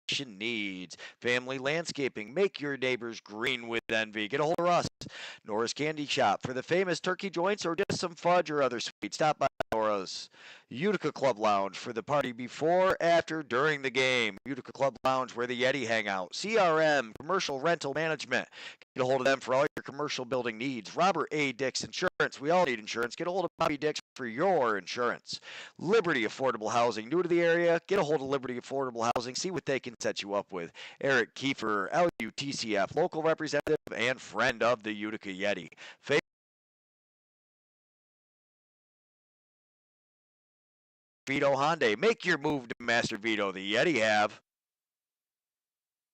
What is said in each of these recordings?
needs. Family landscaping. Make your neighbors green with envy. Get a hold of us. Nora's Candy Shop for the famous turkey joints or just some fudge or other sweets. Stop by Nora's. Utica Club Lounge for the party before, after, during the game. Utica Club Lounge where the Yeti hang out. CRM, Commercial Rental Management. Get a hold of them for all your commercial building needs. Robert A. Dix Insurance. We all need insurance. Get a hold of Bobby Dix for your insurance. Liberty Affordable Housing. New to the area? Get a hold of Liberty Affordable Housing. See what they can set you up with. Eric Kiefer, LUTCF, local representative and friend of the Utica Yeti. Vito Hyundai. Make your move to Master Vito. The Yeti have.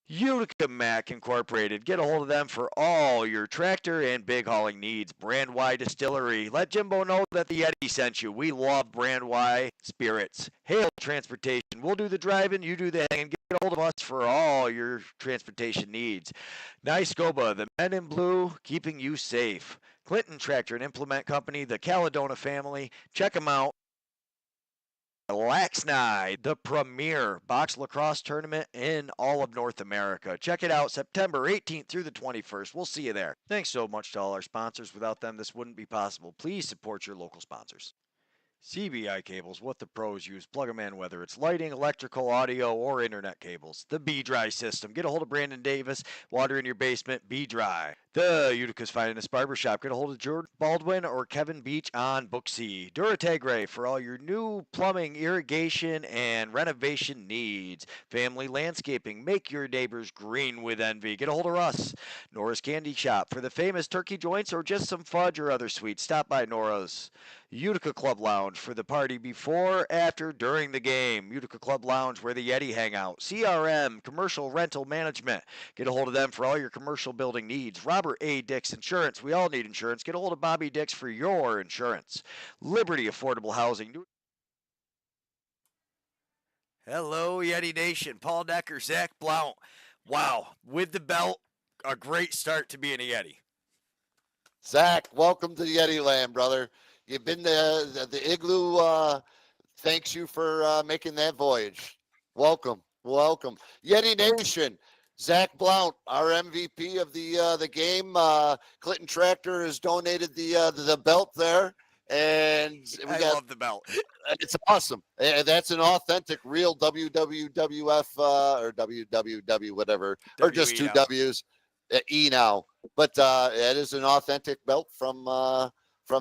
Utica Mac Incorporated. Get a hold of them for all your tractor and big hauling needs. Brand Y Distillery. Let Jimbo know that the Yeti sent you. We love Brand Y spirits. Hail Transportation. We'll do the driving, you do the hanging. Get a hold of us for all your transportation needs. Niscoba, the men in blue, keeping you safe. Clinton Tractor and Implement Company, the Caledona family. Check them out. Laxnide, the premier box lacrosse tournament in all of North America. Check it out September 18th through the 21st. We'll see you there. Thanks so much to all our sponsors. Without them, this wouldn't be possible. Please support your local sponsors. CBI cables, what the pros use. Plug them in, whether it's lighting, electrical, audio, or internet cables. The B-Dry system. Get a hold of Brandon Davis. Water in your basement, B-Dry. The Utica's finest barbershop. Get a hold of Jordan Baldwin or Kevin Beach on Booksy. Durategre for all your new plumbing, irrigation, and renovation needs. Family landscaping. Make your neighbors green with envy. Get a hold of us. Nora's Candy Shop for the famous turkey joints or just some fudge or other sweets. Stop by Nora's. Utica Club Lounge for the party before, after, during the game. Utica Club Lounge where the Yeti hang out. CRM, Commercial Rental Management. Get a hold of them for all your commercial building needs. Robert A. Dix Insurance. We all need insurance. Get a hold of Bobby Dix for your insurance. Liberty Affordable Housing. Hello, Yeti Nation. Paul Decker, Zach Blount. Wow, with the belt, a great start to being a Yeti. Zach, welcome to the Yeti land, brother. You've been the Igloo thanks you for making that voyage. Welcome. Yeti Nation, Zach Blount, our MVP of the game. Clinton Tractor has donated the belt there. And I love the belt. It's awesome. That's an authentic, real WWF or WWW, whatever, or just two W's, E now. But it is an authentic belt from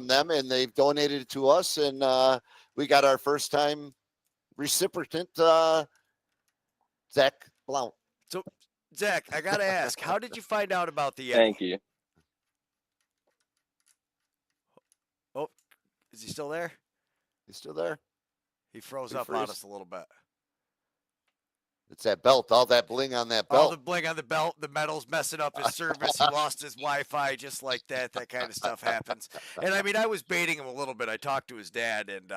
them, and they've donated it to us, and we got our first time recipient, Zach Blount. So, Zach, I got to ask, how did you find out about the Yeti? Thank you. Oh, is he still there? He's still there. He froze up on us a little bit. It's that belt, all that bling on that belt. All the bling on the belt, the metal's messing up his service. He lost his Wi-Fi, just like that. That kind of stuff happens. And, I mean, I was baiting him a little bit. I talked to his dad, and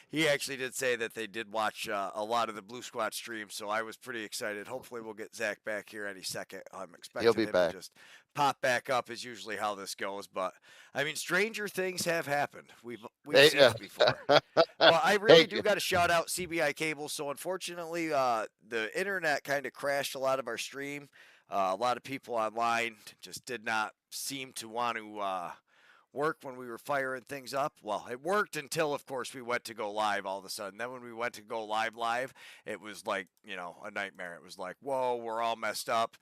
he actually did say that they did watch a lot of the Blue Squad stream, so I was pretty excited. Hopefully we'll get Zach back here any second. I'm expecting He'll be him back. to just pop back up is usually how this goes. But, I mean, stranger things have happened. We've seen it before. Well, I really do got to shout out CBI Cable. So, unfortunately, the internet kind of crashed a lot of our stream. A lot of people online just did not seem to want to work when we were firing things up. Well, it worked until, of course, we went to go live all of a sudden. Then when we went to go live, it was like, a nightmare. It was like, whoa, we're all messed up.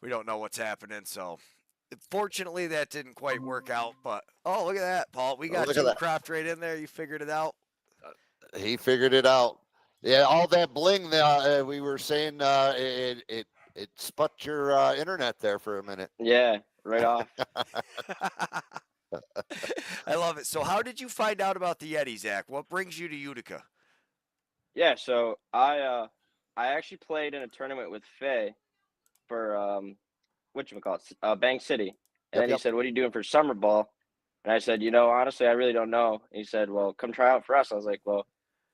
We don't know what's happening. So, fortunately, that didn't quite work out. But, oh, look at that, Paul. We got you cropped right in there. You figured it out. He figured it out. Yeah, all that bling. We were saying it sput your internet there for a minute. Yeah, right off. I love it. So, how did you find out about the Yeti, Zach? What brings you to Utica? Yeah, so I actually played in a tournament with Faye for Bank City, and then he said, "What are you doing for summer ball?" And I said, honestly, I really don't know. And he said, "Well, come try out for us." I was like, "Well,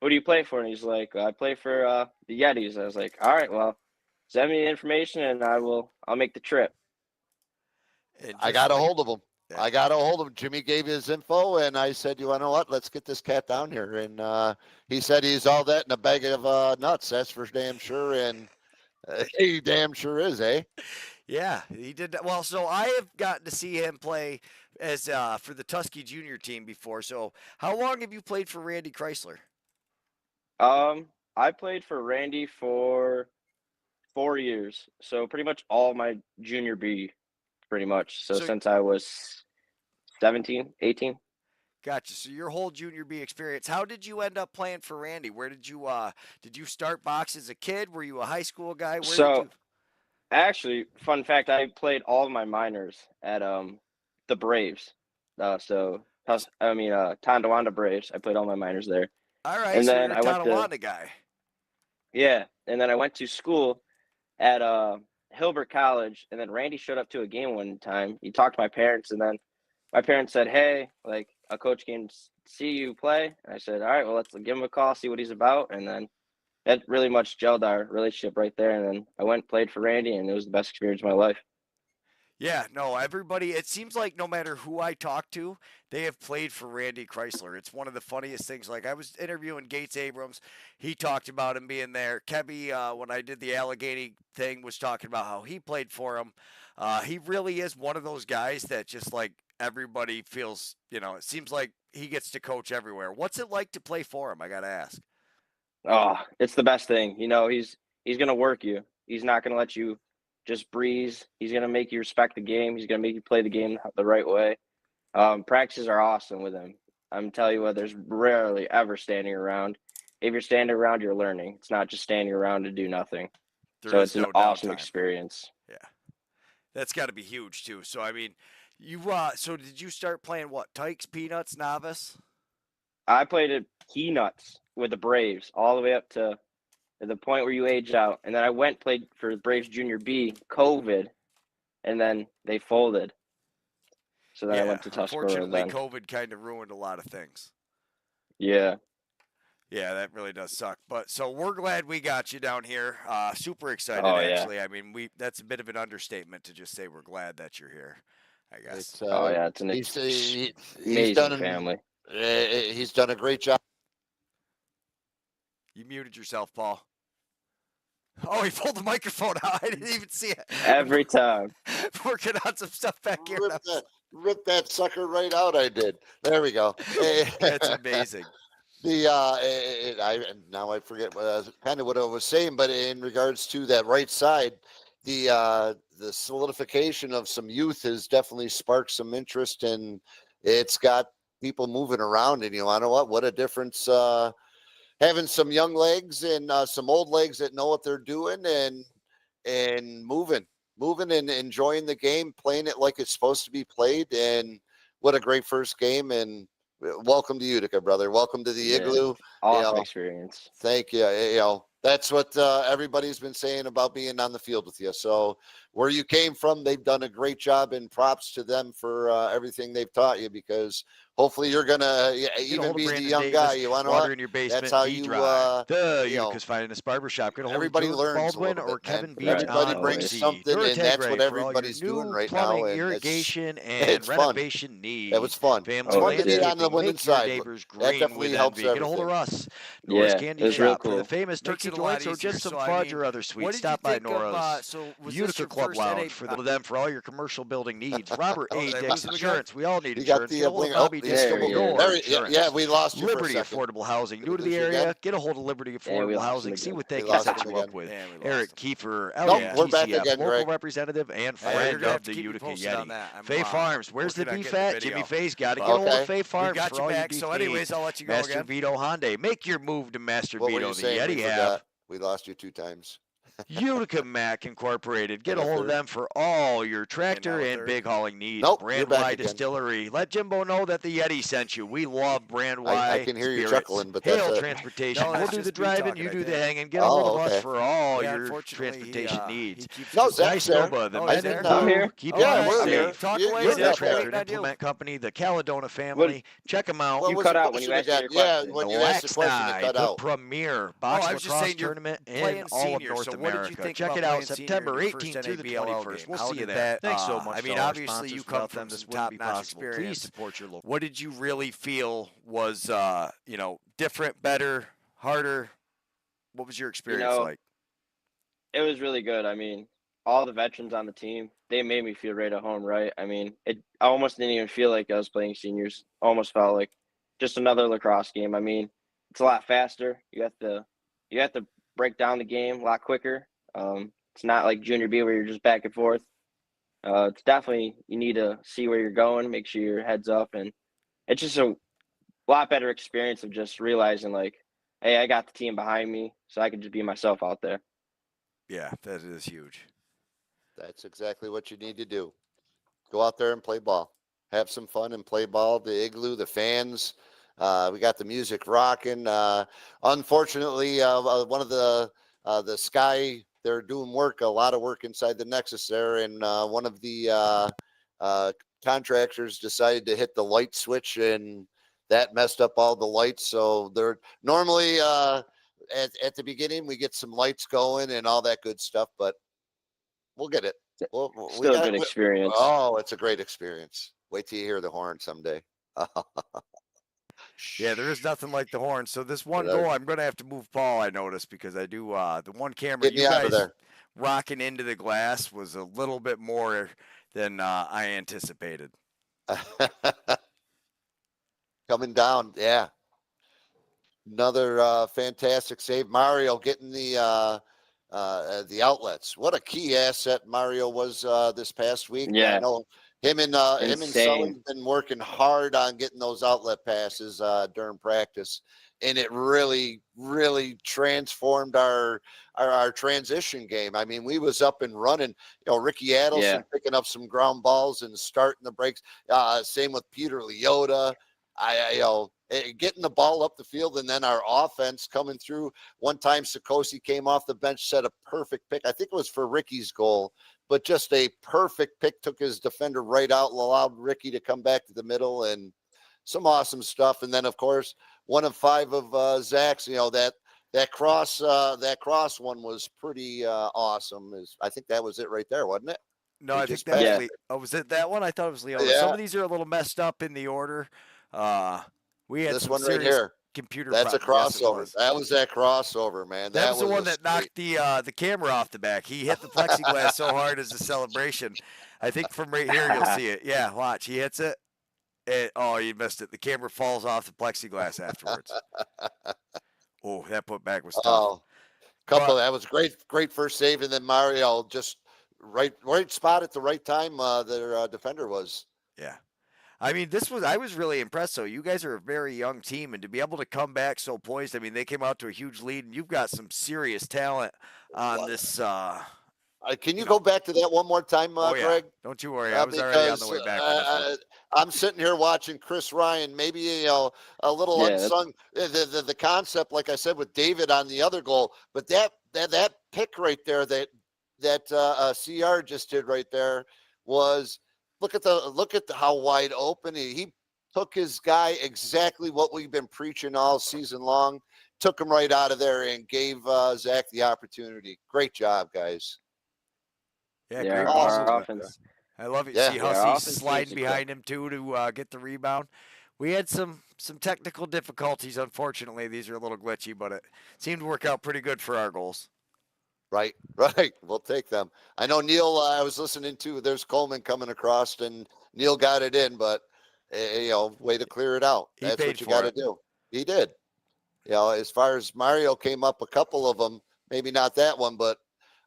who do you play for?" And he's like, "I play for the Yetis." I was like, "All right, well, send me the information and I'll make the trip." I got a hold of him. Yeah. Jimmy gave his info, and I said, "You know what? Let's get this cat down here." And he said he's all that in a bag of nuts. That's for damn sure. And He damn sure is, eh? Yeah, he did that. Well, so I have gotten to see him play as for the Tusky junior team before. So how long have you played for Randy Chrysler? I played for Randy for 4 years, so pretty much all my junior B, pretty much. So So- since I was 17, 18. Gotcha. So your whole junior B experience. How did you end up playing for Randy? Where did you start box as a kid? Were you a high school guy? Where did So you? actually, fun fact, I played all of my minors at the Braves. Tonawanda Braves. I played all my minors there. All right, And so then you're a I went to Tonawanda guy. yeah, and then I went to school at Hilbert College, and then Randy showed up to a game one time. He talked to my parents, and then my parents said, "Hey, like a coach came to see you play." And I said, "All right, well, let's give him a call, see what he's about." And then that really much gelled our relationship right there. And then I went and played for Randy, and it was the best experience of my life. Yeah, no, everybody, it seems like no matter who I talk to, they have played for Randy Chrysler. It's one of the funniest things. Like, I was interviewing Gates Abrams. He talked about him being there. Kebby, when I did the Allegheny thing, was talking about how he played for him. He really is one of those guys that just, like, everybody feels, it seems like he gets to coach everywhere. What's it like to play for him? I got to ask. Oh, it's the best thing. He's gonna work you. He's not gonna let you just breeze. He's gonna make you respect the game. He's gonna make you play the game the right way. Practices are awesome with him. I'm telling you what, there's rarely ever standing around. If you're standing around, you're learning. It's not just standing around to do nothing. So it's an awesome experience. Yeah, that's got to be huge too. So I mean, so did you start playing what? Tykes, Peanuts, Novice? I played at Peanuts with the Braves all the way up to the point where you age out, and then I played for the Braves Junior B, COVID, and then they folded. So then I went to Tuscarora. Unfortunately, COVID kind of ruined a lot of things. Yeah. Yeah, that really does suck. But so we're glad we got you down here. Super excited, Oh, yeah. actually. I mean, that's a bit of an understatement to just say we're glad that you're here. I guess. It's an amazing family. He's done a great job. You muted yourself, Paul. Oh, he pulled the microphone out. I didn't even see it. Every time. Working on some stuff back here. Rip that sucker right out. I did. There we go. That's amazing. Now I forget kind of what I was saying, but in regards to that right side, the solidification of some youth has definitely sparked some interest, and it's got people moving around. And you know what a difference having some young legs and some old legs that know what they're doing and moving and enjoying the game, playing it like it's supposed to be played. And what a great first game. And welcome to Utica, brother. Welcome to the Igloo. Awesome experience. Thank you. That's what everybody's been saying about being on the field with you. So where you came from, they've done a great job, and props to them for everything they've taught you, because hopefully you're going to even be the young guy. You want to water in your basement. That's how you Utica's finest barbershop. Get a hold everybody of learns Baldwin a little or bit, Kevin Beach. Everybody brings something, and that's what everybody's doing right now. And irrigation and renovation needs. That was fun. Family It's fun to be on the winning side. That definitely helps Get a hold of Russ. Nora's Candy Shop for the famous turkey joints or just some fudge or other sweets. Stop by Nora's Utica Club Lounge for them for all your commercial building needs. Robert A. Dix Insurance. We all need insurance. Get a hold of Bobby Dix. Yeah, we lost you. Liberty Affordable Housing. New to the area, get a hold of Liberty Affordable Housing. See what they can set you up with. Eric Kiefer, we're back again, local Greg. representative and friend of the Utica Yeti. Fay Farms. Where's the beef at? Jimmy Fay's got to get a hold of Fay Farms for all your beef. So anyways, I'll let you go again. Master Vito Hyundai. Make your move to Master Vito. The Yeti have. We lost you 2 times. Utica Mac Incorporated. Get a hold of them for all your tractor and big hauling needs. Brand Y Distillery. Let Jimbo know that the Yeti sent you. We love Brand Y. I can hear you chuckling, but that's Hail Transportation. We'll do the driving, you do the hanging. Get a hold of us for all your transportation needs. Nice Nova, the I'm here. Keep it safe. Talk away. The Tractor and Implement Company, the Caladona family. Check them out. You cut out when you asked your question. Yeah, when you asked the question, you cut out. The premier box lacrosse tournament in all of North America. Check it out September 18th through the 21st. We'll see you there. Thanks so much. I mean, obviously, you come from this top-notch experience. Please support your local. What did you really feel was, different, better, harder? What was your experience like? it was really good. I mean, all the veterans on the team, they made me feel right at home, right? I mean, I almost didn't even feel like I was playing seniors. Almost felt like just another lacrosse game. I mean, it's a lot faster. You have to break down the game a lot quicker. It's not like junior B where you're just back and forth. It's definitely, you need to see where you're going, make sure your head's up, and it's just a lot better experience of just realizing like, hey, I got the team behind me, so I can just be myself out there. Yeah, that is huge. That's exactly what you need to do. Go out there and play ball. Have some fun and play ball. The igloo, the fans. We got the music rocking. Unfortunately, one of the Sky, they're doing work, a lot of work inside the Nexus there, and one of the contractors decided to hit the light switch, and that messed up all the lights. So they're normally at the beginning we get some lights going and all that good stuff, but we'll get it. Still a good experience. Oh, it's a great experience. Wait till you hear the horn someday. Yeah, there is nothing like the horn. So this one goal, I'm going to have to move Paul, I noticed, because I do the one camera you guys rocking into the glass was a little bit more than I anticipated. Coming down, yeah. Another fantastic save. Mario getting the outlets. What a key asset Mario was this past week. Yeah. I know him and Sully's been working hard on getting those outlet passes during practice, and it really, really transformed our transition game. I mean, we was up and running. You know, Ricky Adelson picking up some ground balls and starting the breaks. Same with Peter Leota. Getting the ball up the field, and then our offense coming through. One time Sikosi came off the bench, set a perfect pick. I think it was for Ricky's goal, but just a perfect pick, took his defender right out, allowed Ricky to come back to the middle, and some awesome stuff. And then, of course, 1 of 5 of Zach's, you know, that cross one was pretty awesome. I think that was it right there, wasn't it? No, I think that was oh, was it that one? I thought it was Leota. Yeah. Some of these are a little messed up in the order. We had this some one right serious here. Computer. That's a crossover. Yes, that was that crossover, man. That was the one that knocked the camera off the back. He hit the plexiglass so hard as a celebration. I think from right here you'll see it. Yeah, watch. He hits it. Oh, you missed it. The camera falls off the plexiglass afterwards. Oh, that putback was tough. Oh, that was great first save, and then Mario just right spot at the right time. Their defender was. Yeah. I mean, I was really impressed. So you guys are a very young team, and to be able to come back so poised, I mean, they came out to a huge lead, and you've got some serious talent on this. Can you go back to that one more time, Greg? Don't you worry. I was already on the way back. I'm sitting here watching Chris Ryan, maybe a little unsung. The concept, like I said, with David on the other goal, but that pick right there that CR just did right there was. Look at how wide open he took his guy, exactly what we've been preaching all season long. Took him right out of there and gave Zach the opportunity. Great job, guys. Yeah, great offense. I love it. Yeah. See how he's sliding behind him too to get the rebound. We had some technical difficulties. Unfortunately, these are a little glitchy, but it seemed to work out pretty good for our goals. Right. We'll take them. I know Neil, I was listening to, there's Coleman coming across, and Neil got it in, but, way to clear it out. That's what you got to do. He did. As far as Mario came up, a couple of them, maybe not that one, but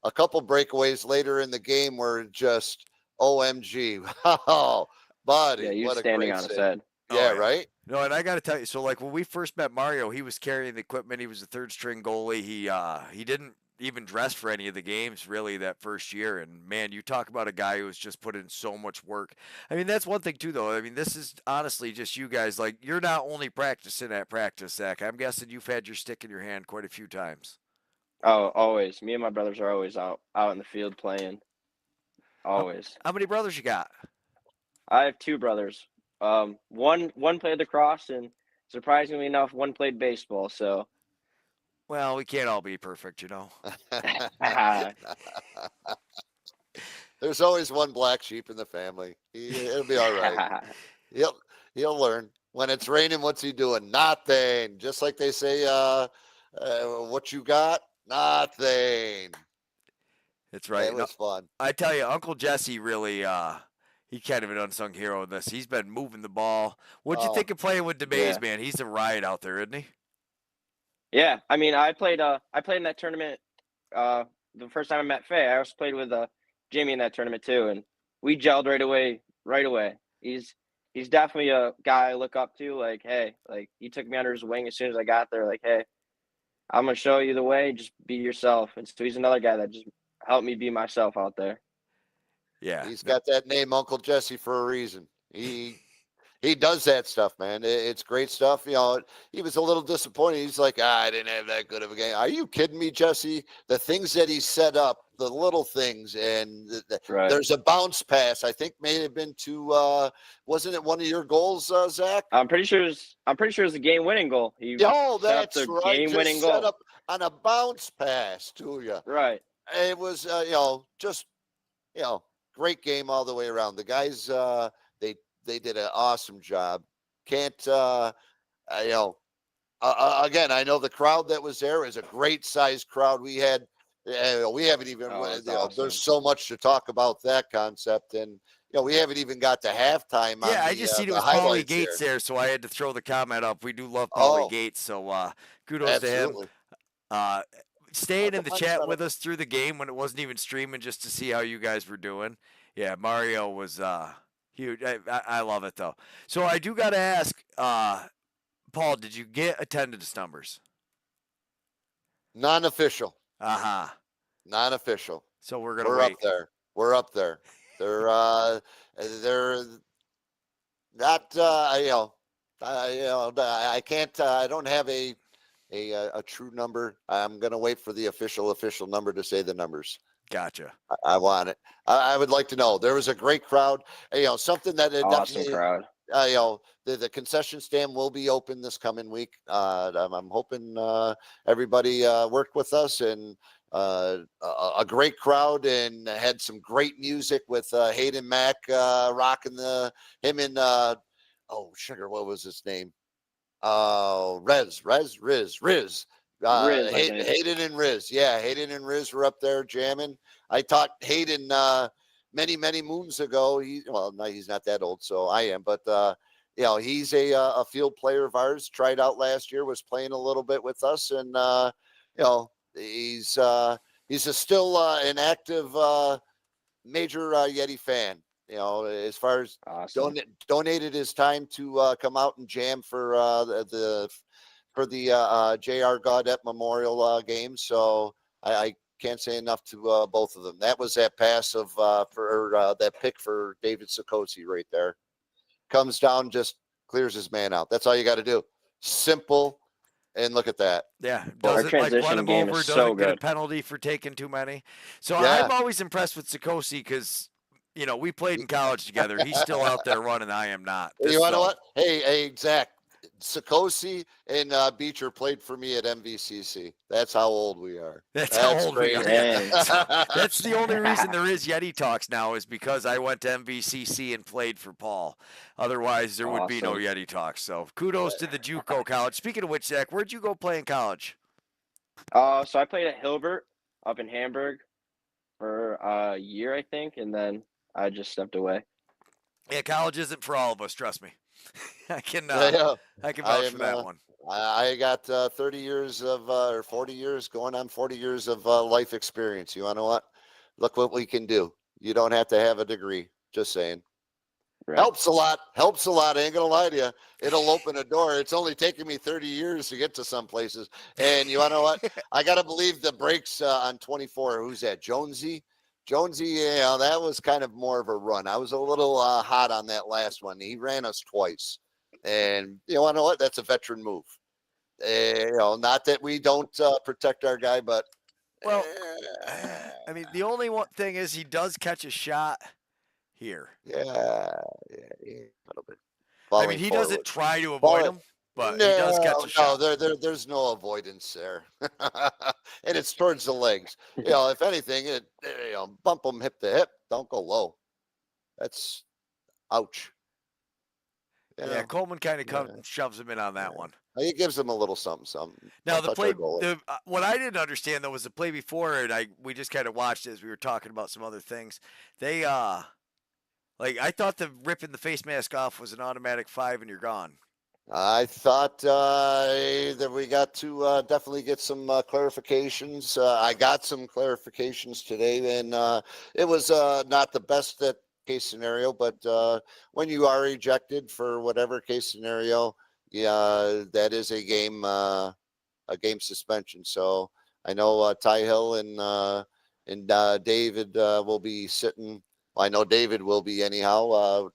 a couple breakaways later in the game were just OMG. Wow, buddy. Yeah, you're standing on his head. Yeah, right? No, and I got to tell you, so like when we first met Mario, he was carrying the equipment. He was a third string goalie. He didn't even dressed for any of the games really that first year. And man, you talk about a guy who has just put in so much work. I mean, that's one thing too, though. I mean, this is honestly just you guys. Like, you're not only practicing at practice, Zach. I'm guessing you've had your stick in your hand quite a few times. Oh, always. Me and my brothers are always out in the field playing. Always. How many brothers you got? I have 2 brothers. One played lacrosse, and surprisingly enough, one played baseball. So. Well, we can't all be perfect, you know. There's always one black sheep in the family. It'll be all right. He'll learn. When it's raining, what's he doing? Nothing. Just like they say, what you got? Nothing. That's right. It was fun. I tell you, Uncle Jesse really, he's kind of an unsung hero in this. He's been moving the ball. What'd you think of playing with DeMays, man? He's a riot out there, isn't he? Yeah, I mean, I played in that tournament. The first time I met Faye, I also played with Jimmy in that tournament too, and we gelled right away. Right away, he's definitely a guy I look up to. Like, hey, like he took me under his wing as soon as I got there. Like, hey, I'm gonna show you the way. Just be yourself. And so he's another guy that just helped me be myself out there. Yeah, He's got that name, Uncle Jesse, for a reason. He does that stuff, man. It's great stuff. You know, he was a little disappointed. He's like, I didn't have that good of a game. Are you kidding me, Jesse? The things that he set up, the little things, and there's a bounce pass. I think may have been to wasn't it one of your goals, Zach? I'm pretty sure it was the game-winning goal. That's right. Game-winning goal. Set up on a bounce pass to you. Right. It was, great game all the way around. The guys, they did an awesome job. Can't, again, I know the crowd that was there is a great sized crowd. We had, we haven't even, awesome. There's so much to talk about that concept. And, we haven't even got to halftime. Yeah, I just seen it was Paulie Gates there, so I had to throw the comment up. We do love Paulie Gates, so kudos to him. Staying in the chat with us through the game when it wasn't even streaming just to see how you guys were doing. Yeah, Mario was huge. I love it, though. So I do got to ask, Paul, did you get attendance numbers? Non-official. Uh-huh. Non-official. So we're going to wait. We're up there. They're not, I can't, I don't have a true number. I'm going to wait for the official number to say the numbers. Gotcha. I want it. I would like to know. There was a great crowd. Something that Awesome crowd. The concession stand will be open this coming week. I'm hoping everybody worked with us, and a great crowd, and had some great music with Hayden Mack rocking him and sugar. What was his name? Riz. Hayden and Riz. Yeah, Hayden and Riz were up there jamming. I taught Hayden many moons ago. He's not that old, so I am, but he's a field player of ours. Tried out last year, was playing a little bit with us, and he's still an active major Yeti fan. As far as awesome. Donated his time to come out and jam for the J.R. Gaudette Memorial game. So I can't say enough to both of them. That was that pass for that pick for David Sikosi right there. Comes down, just clears his man out. That's all you got to do. Simple. And look at that. Yeah. Doesn't run him over, doesn't get a penalty for taking too many. So I'm always impressed with Sikosi because, we played in college together. He's still out there running. I am not. You know what? Hey, Zach. Sikosi and Beecher played for me at MVCC. That's how old we are. That's how old we are. That's the only reason there is Yeti Talks now is because I went to MVCC and played for Paul. Otherwise, there would be no Yeti Talks. So kudos to the JUCO college. Speaking of which, Zach, where'd you go play in college? So I played at Hilbert up in Hamburg for a year, I think, and then I just stepped away. Yeah, college isn't for all of us. Trust me. I can vouch for that one. I got 30 years or 40 years, going on 40 years of life experience. You want to know what? Look what we can do. You don't have to have a degree. Just saying. Right. Helps a lot. I ain't gonna lie to you. It'll open a door. It's only taken me 30 years to get to some places. And you want to know what? I gotta believe the brakes on 24. Who's that? Jonesy, that was kind of more of a run. I was a little hot on that last one. He ran us twice. And you want to know what? That's a veteran move. Not that we don't protect our guy, but. Well, I mean, the only one thing is he does catch a shot here. Yeah, a little bit. I mean, he doesn't try to avoid him. But he does catch a shot. No, there's no avoidance there. And it's towards the legs. If anything, bump them hip to hip. Don't go low. That's ouch. Yeah, Coleman kind of shoves him in on that one. He gives them a little something. Now Don't the touch play, our goalie. what I didn't understand though was the play before, and we just kind of watched as we were talking about some other things. They like I thought the ripping the face mask off was an automatic 5 and you're gone. I thought that we got to definitely get some clarifications. I got some clarifications today, and it was not the best case scenario, but when you are ejected for whatever case scenario, yeah, that is a game suspension. So I know Ty Hill and David will be sitting. Well, I know David will be anyhow.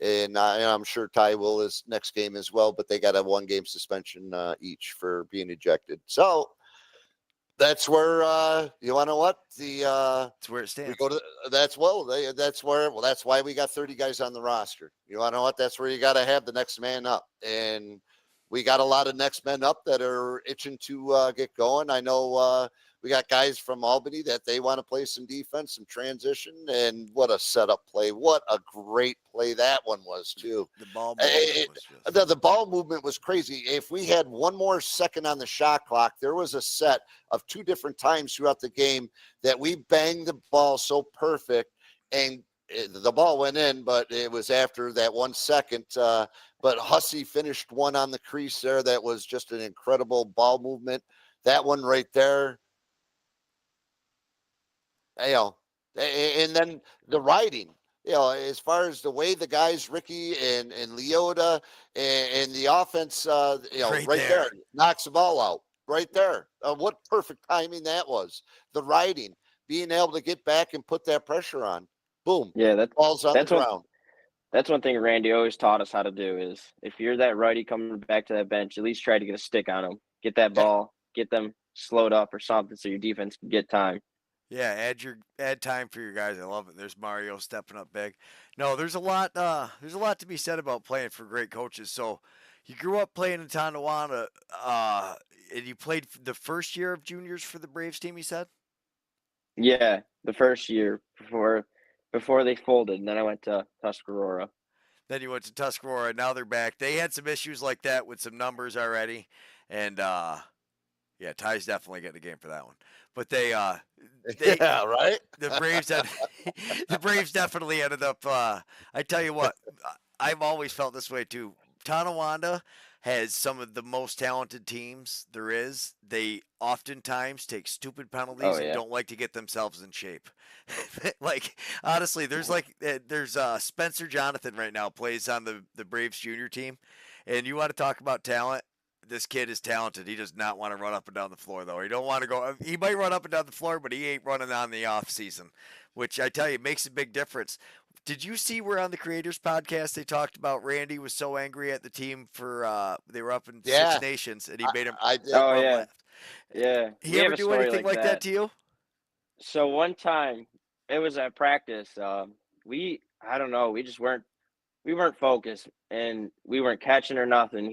And I'm sure Ty will his next game as well, but they got a 1-game suspension each for being ejected. So that's where you want to what That's where it stands. we go to. That's that's why we got 30 guys on the roster. You want to know what? That's where you got to have the next man up, and we got a lot of next men up that are itching to get going. I know we got guys from Albany that they want to play some defense, some transition, and what a setup play. What a great play that one was, too. The ball movement was just... The ball movement was crazy. If we had one more second on the shot clock, there was a set of 2 different times throughout the game that we banged the ball so perfect, and the ball went in, but it was after that 1 second. But Hussey finished one on the crease there. That was just an incredible ball movement. That one right there. You know, and then the riding, as far as the way the guys, Ricky and Leota and the offense, right there, knocks the ball out right there. What perfect timing that was. The riding, being able to get back and put that pressure on. Boom. Yeah, ball's on the ground. That's one thing Randy always taught us how to do is if you're that righty coming back to that bench, at least try to get a stick on them, get that ball, get them slowed up or something so your defense can get time. Yeah, add time for your guys. I love it. There's Mario stepping up big. No, there's a lot to be said about playing for great coaches. So you grew up playing in Tonawanda, and you played the first year of juniors for the Braves team, you said? Yeah, the first year before they folded, and then I went to Tuscarora. Then you went to Tuscarora. Now they're back. They had some issues like that with some numbers already, and yeah, Ty's definitely getting a game for that one. But they yeah, right. The Braves definitely ended up. I tell you what, I've always felt this way too. Tonawanda has some of the most talented teams there is. They oftentimes take stupid penalties and don't like to get themselves in shape. Like honestly, there's Spencer Jonathan right now plays on the Braves junior team, and you want to talk about talent. This kid is talented. He does not want to run up and down the floor, though. He don't want to go. He might run up and down the floor, but he ain't running on the off season, which I tell you makes a big difference. Did you see where on the Creators podcast they talked about Randy was so angry at the team for they were up in Six Nations and he made him. I did. Oh yeah, yeah. He ever do anything like that to you? So one time it was at practice. I don't know. We weren't focused and we weren't catching or nothing.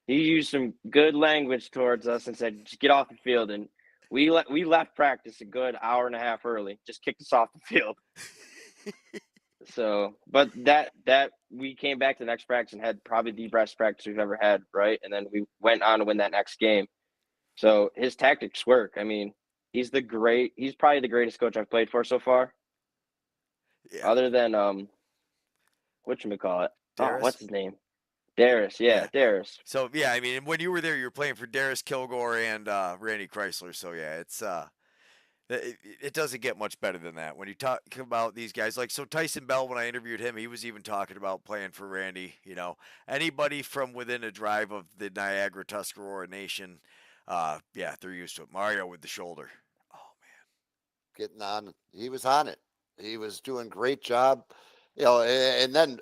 He used some good language towards us and said, just get off the field. And we left practice a good hour and a half early, just kicked us off the field. So, but that we came back to the next practice and had probably the best practice we've ever had, right? And then we went on to win that next game. So his tactics work. I mean, he's probably the greatest coach I've played for so far. Yeah. Other than whatchamacallit? Oh, what's his name? Darius, Darius. So yeah, I mean, when you were there, you were playing for Darius Kilgore and Randy Chrysler. So yeah, it's it doesn't get much better than that. When you talk about these guys, like so Tyson Bell, when I interviewed him, he was even talking about playing for Randy. You know, anybody from within a drive of the Niagara Tuscarora Nation, yeah, they're used to it. Mario with the shoulder. Oh man, getting on. He was on it. He was doing a great job. And then,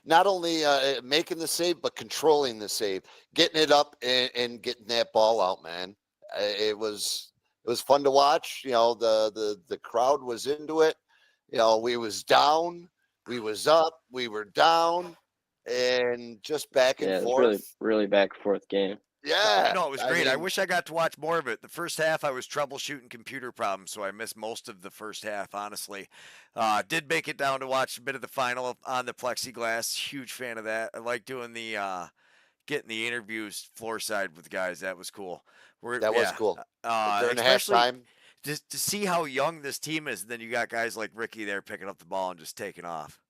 not only making the save, but controlling the save, getting it up and getting that ball out, man. It was fun to watch. The crowd was into it. We was down, we was up, we were down, and just back and forth. It was really back and forth game. Yeah. No, it was great. I wish I got to watch more of it. The first half, I was troubleshooting computer problems, so I missed most of the first half, honestly. Did make it down to watch a bit of the final on the plexiglass. Huge fan of that. I like doing the getting the interviews floor side with guys. That was cool. That was cool. During Especially halftime. just to see how young this team is. And then you got guys like Ricky there picking up the ball and just taking off.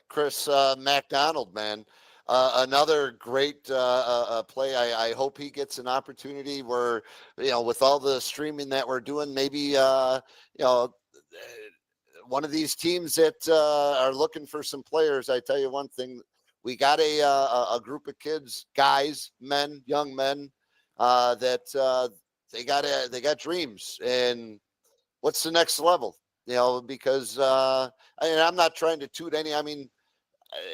Chris McDonald, man. Another great play. I hope he gets an opportunity where, with all the streaming that we're doing, maybe, one of these teams that are looking for some players. I tell you one thing, we got a group of kids, guys, men, young men, that they got dreams. And what's the next level? Because I'm not trying to toot any. I mean,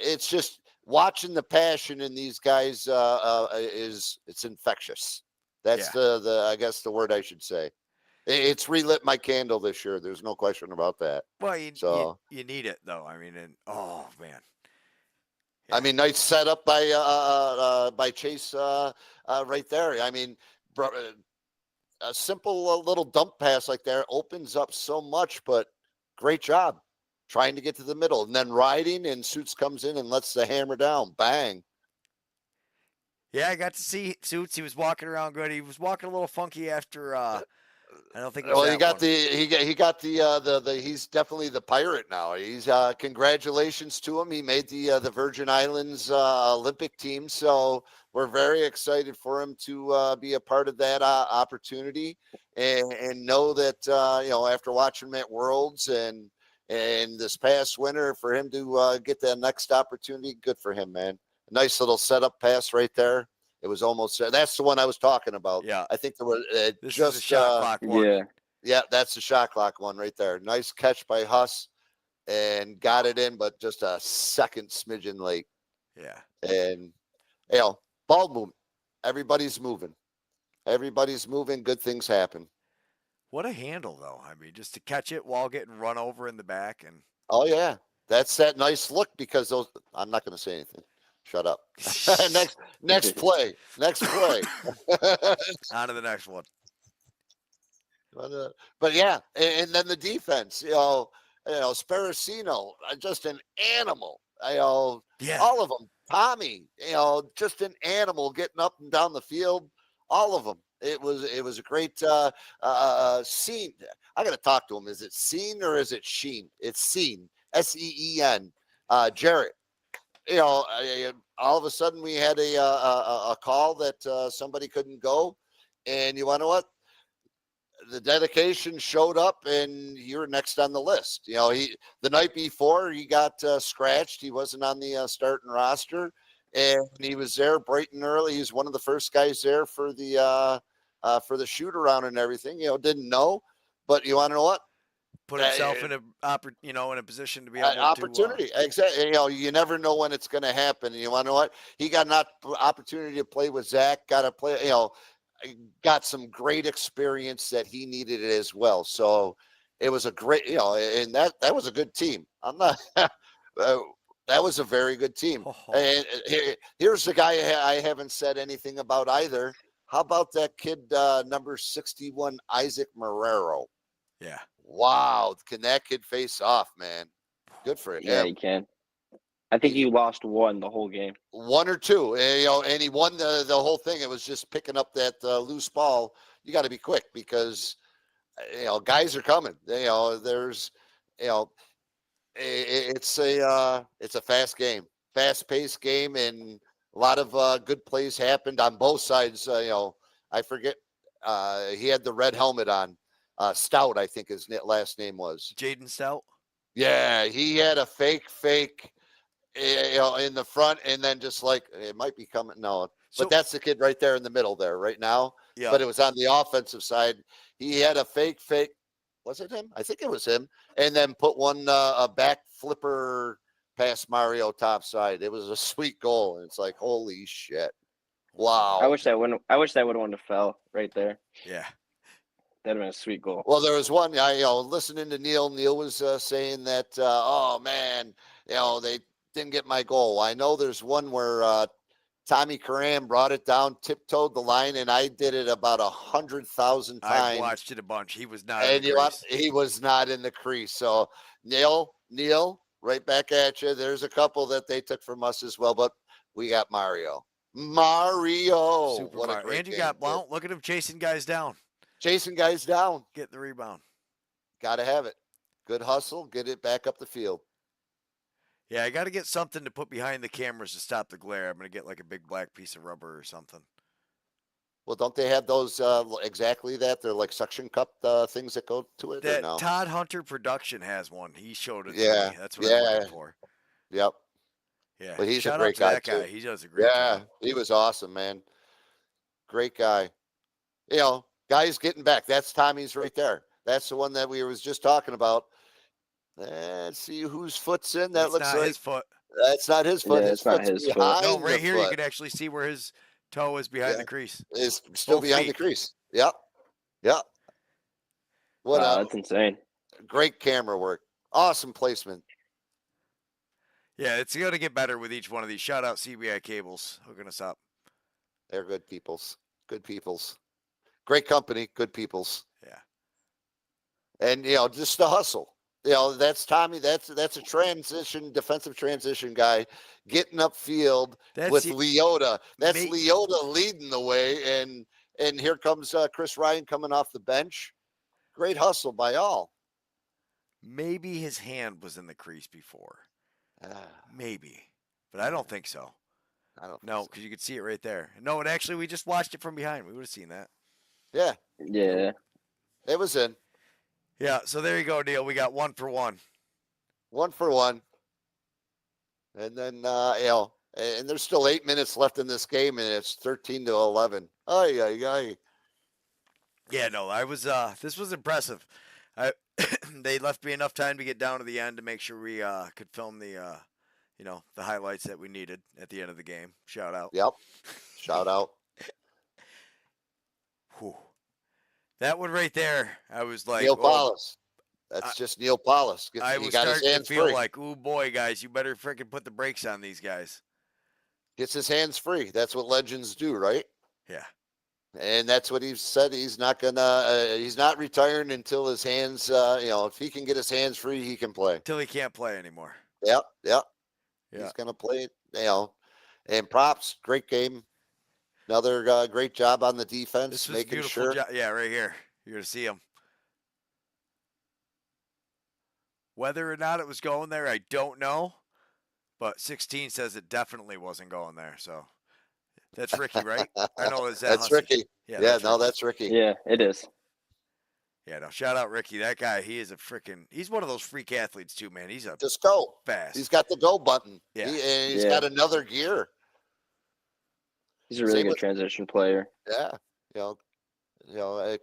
it's just watching the passion in these guys it's infectious. That's the I guess the word I should say. It's relit my candle this year. There's no question about that. Well, you need it though. I mean, and oh man. Yeah. I mean, nice setup by Chase right there. I mean, a simple little dump pass like that opens up so much, but great job trying to get to the middle. And then riding, and Suits comes in and lets the hammer down. Bang. Yeah, I got to see Suits. He was walking around good. He was walking a little funky after I don't think it was he got the he's definitely the pirate now. He's congratulations to him. He made the Virgin Islands Olympic team, so we're very excited for him to be a part of that opportunity, and know that after watching him at Worlds and this past winter, for him to get that next opportunity, good for him, man. A nice little setup pass right there. It was almost that's the one I was talking about. Yeah, I think there was this just is a shot clock one. Yeah, that's the shot clock one right there. Nice catch by Huss, and got it in, but just a second smidgen late. Yeah, and ball movement. Everybody's moving. Everybody's moving. Good things happen. What a handle, though. I mean, just to catch it while getting run over in the back, and oh yeah, that's that nice look because those. I'm not going to say anything. Shut up. next play. Next play. On to the next one. But yeah, and then the defense. Sparacino, just an animal. All of them. Tommy, just an animal getting up and down the field. All of them. It was a great scene. I got to talk to him. Is it Scene or is it Sheen? It's Scene. Seen. Jarrett. All of a sudden we had a call that somebody couldn't go, and you want to know what? The dedication showed up, and you're next on the list. The night before he got scratched. He wasn't on the starting roster, and he was there bright and early. He's one of the first guys there for the shoot around and everything. Didn't know, but you want to know what? Put himself in a position to be able to opportunity. Exactly. You never know when it's going to happen. And you want to know what? He got an opportunity to play with Zach. Got to play. Got some great experience that he needed it as well. So it was a great. And that was a good team. I'm not. That was a very good team. And here's the guy I haven't said anything about either. How about that kid number 61, Isaac Marrero? Yeah. Wow, can that kid face off, man? Good for him. Yeah, he can. I think he lost one the whole game. One or two, and he won the whole thing. It was just picking up that loose ball. You got to be quick because guys are coming. There's it's a fast game, fast-paced game, and a lot of good plays happened on both sides. I forget he had the red helmet on. Stout, I think his last name was. Jaden Stout? Yeah, he had a fake in the front, and then just like, it might be coming. No, but that's the kid right there in the middle there right now. Yeah. But it was on the offensive side. He had a fake. Was it him? I think it was him. And then put one a back flipper past Mario top side. It was a sweet goal. And it's like, holy shit. Wow. I wish that would have fell right there. Yeah. That'd have been a sweet goal. Well, there was one, listening to Neil. Neil was saying that, oh man, they didn't get my goal. I know there's one where Tommy Karam brought it down, tiptoed the line, and I did it about 100,000 times. I watched it a bunch. He was not. He was not in the crease. So Neil, right back at you. There's a couple that they took from us as well, but we got Mario. Mario. Super What a Mario. great And you game, got too. Blount. Look at him chasing guys down. Chasing guys down. Get the rebound. Got to have it. Good hustle. Get it back up the field. Yeah, I got to get something to put behind the cameras to stop the glare. I'm going to get like a big black piece of rubber or something. Well, don't they have those exactly that? They're like suction cup things that go to it, or That no? Todd Hunter Production has one. He showed it to Yeah, me. That's what I'm looking for. Yep. Yeah. But he's Shout a great out to guy, that guy. too. He does a great job. He was awesome, man. Great guy. You know, guys getting back. That's Tommy's right there. That's the one that we was just talking about. Let's see whose foot's in. That That's looks not like his foot. That's not his foot. Yeah, His it's not foot's his foot. behind No, right the here you foot. can actually see where his toe is behind Yeah. the crease. It's still Both behind feet. the crease. Yep. Yep. What Wow, a that's insane. great camera work. Awesome placement. Yeah, it's going to get better with each one of these. Shout out CBI Cables hooking us up. They're good peoples. Good peoples. Great company. Good peoples. Yeah. And just the hustle. That's Tommy. That's a defensive transition guy getting upfield with Leota. That's Leota leading the way, and here comes Chris Ryan coming off the bench. Great hustle by all. Maybe his hand was in the crease before. Maybe, but I don't think so. I don't. No, because you could see it right there. No, and actually, we just watched it from behind. We would have seen that. Yeah. Yeah. It was in. Yeah. So there you go, Neil. We got 1 for 1. 1 for 1. And then and there's still 8 minutes left in this game, and it's 13-11. Ay. Yeah. No, I was. This was impressive. They left me enough time to get down to the end to make sure we could film the the highlights that we needed at the end of the game. Shout out. Yep. Shout out. Whew. That one right there, I was like, Neil Paulus. That's just Neil Paulus. I was starting to feel like, oh boy, guys, you better freaking put the brakes on these guys. Gets his hands free. That's what legends do, right? Yeah. And that's what he said. He's not he's not retiring until his hands, if he can get his hands free, he can play. Until he can't play anymore. Yep. Yeah. He's going to play, and props. Great game. Another great job on the defense. This was making beautiful sure. Yeah, right here. You're going to see him. Whether or not it was going there, I don't know. But 16 says it definitely wasn't going there. So that's Ricky, right? I know it's That's Ricky. Yeah, that's Ricky. Yeah, it is. Yeah, no, shout out Ricky. That guy, he's one of those freak athletes too, man. He's just go fast. He's got the go button. Yeah. He's got another gear. He's a really good transition player. Yeah.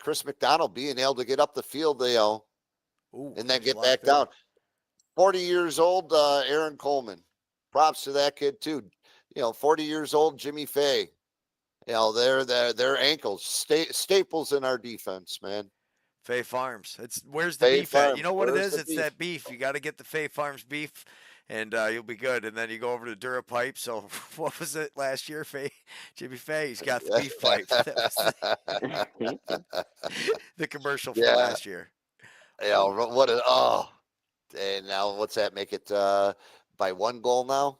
Chris McDonald being able to get up the field, and then get back down. 40 years old, Aaron Coleman. Props to that kid too. 40 years old, Jimmy Fay. Their ankles, staples in our defense, man. Fay Farms. Where's the beef at? You know what it is? It's that beef. You got to get the Fay Farms beef, and you'll be good. And then you go over to Dura Pipe. So what was it last year? Jimmy Fay, he's got the beef pipe. That was the commercial for last year. Yeah, and now what's that make it by 1 goal now?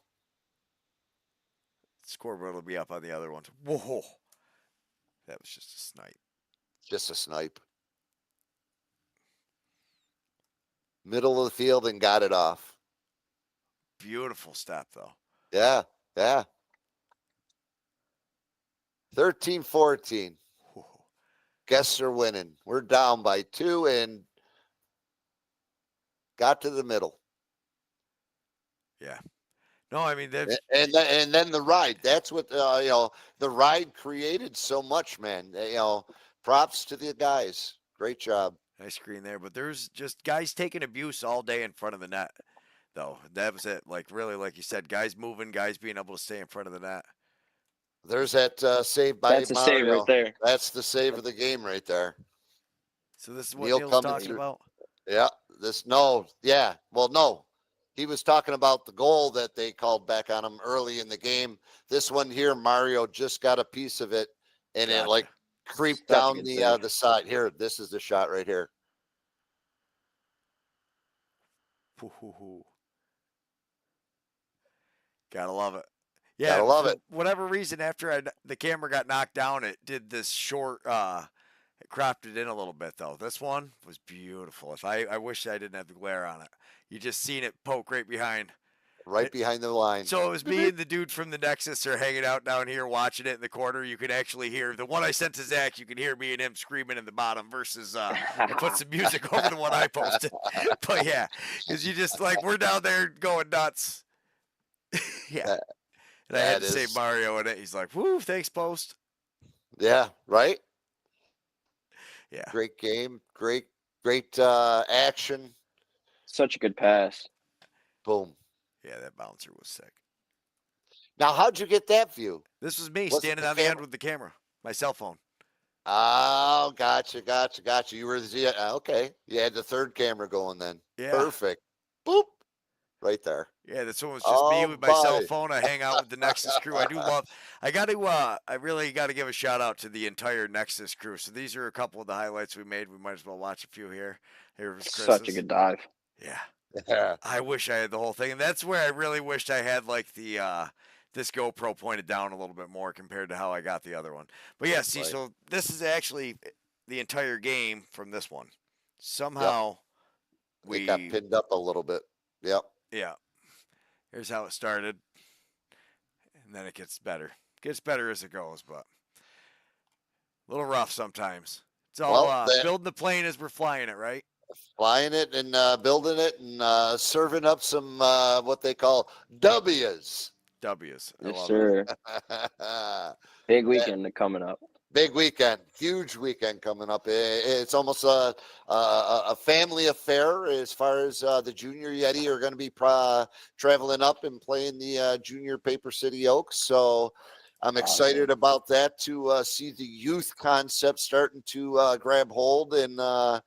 Scoreboard will be up on the other ones. Whoa. That was just a snipe. Just a snipe. Middle of the field and got it off. Beautiful step, though. Yeah. 13-14. Guests are winning. We're down by 2 and got to the middle. Yeah. No, I mean that's and then the ride. That's what the ride created so much, man. Props to the guys. Great job. Nice screen there, but there's just guys taking abuse all day in front of the net, though. That was it. Like really, like you said, guys moving, guys being able to stay in front of the net. There's that save by That's Mario. a save right there. That's the save of the game right there. So this is what Neil's talking about? Yeah. Well, no. He was talking about the goal that they called back on him early in the game. This one here, Mario just got a piece of it, and it creeped down the side. Here, this is the shot right here. Gotta love it. Yeah, Gotta love for it. whatever reason, after the camera got knocked down, it did this short. It cropped it in a little bit though. This one was beautiful. I wish I didn't have the glare on it. You just seen it poke right behind. Right behind the line. So it was me and the dude from the Nexus are hanging out down here watching it in the corner. You could actually hear the one I sent to Zach. You can hear me and him screaming in the bottom versus I put some music over the one I posted. But yeah, because you just like we're down there going nuts. Yeah. And I had to say Mario in it. He's like, "Woo, thanks, post." Yeah, right. Yeah. Great game. Great action. Such a good pass. Boom. Yeah, that bouncer was sick. Now, how'd you get that view? This was me standing on the end with the camera, my cell phone. Oh, gotcha. You were okay. You had the third camera going then. Yeah. Perfect. Boop. Right there. Yeah, this one was just me with my cell phone. I hang out with the Nexus crew. I really got to give a shout out to the entire Nexus crew. So these are a couple of the highlights we made. We might as well watch a few here. Here was Chris's. Such a good dive. Yeah. I wish I had the whole thing. And that's where I really wished I had like the this GoPro pointed down a little bit more compared to how I got the other one. But yeah, see, so this is actually the entire game from this one. Somehow we got pinned up a little bit. Yep. Yeah. Here's how it started. And then it gets better. Gets better as it goes, but a little rough sometimes. It's all building the plane as we're flying it, right? Flying it and building it and serving up some what they call W's. W's. Yes, sir. Big weekend coming up. Big weekend, huge weekend coming up. It's almost a family affair as far as the Junior Yeti are going to be traveling up and playing the Junior Paper City Oaks. So I'm excited about that to see the youth concept starting to grab hold. And,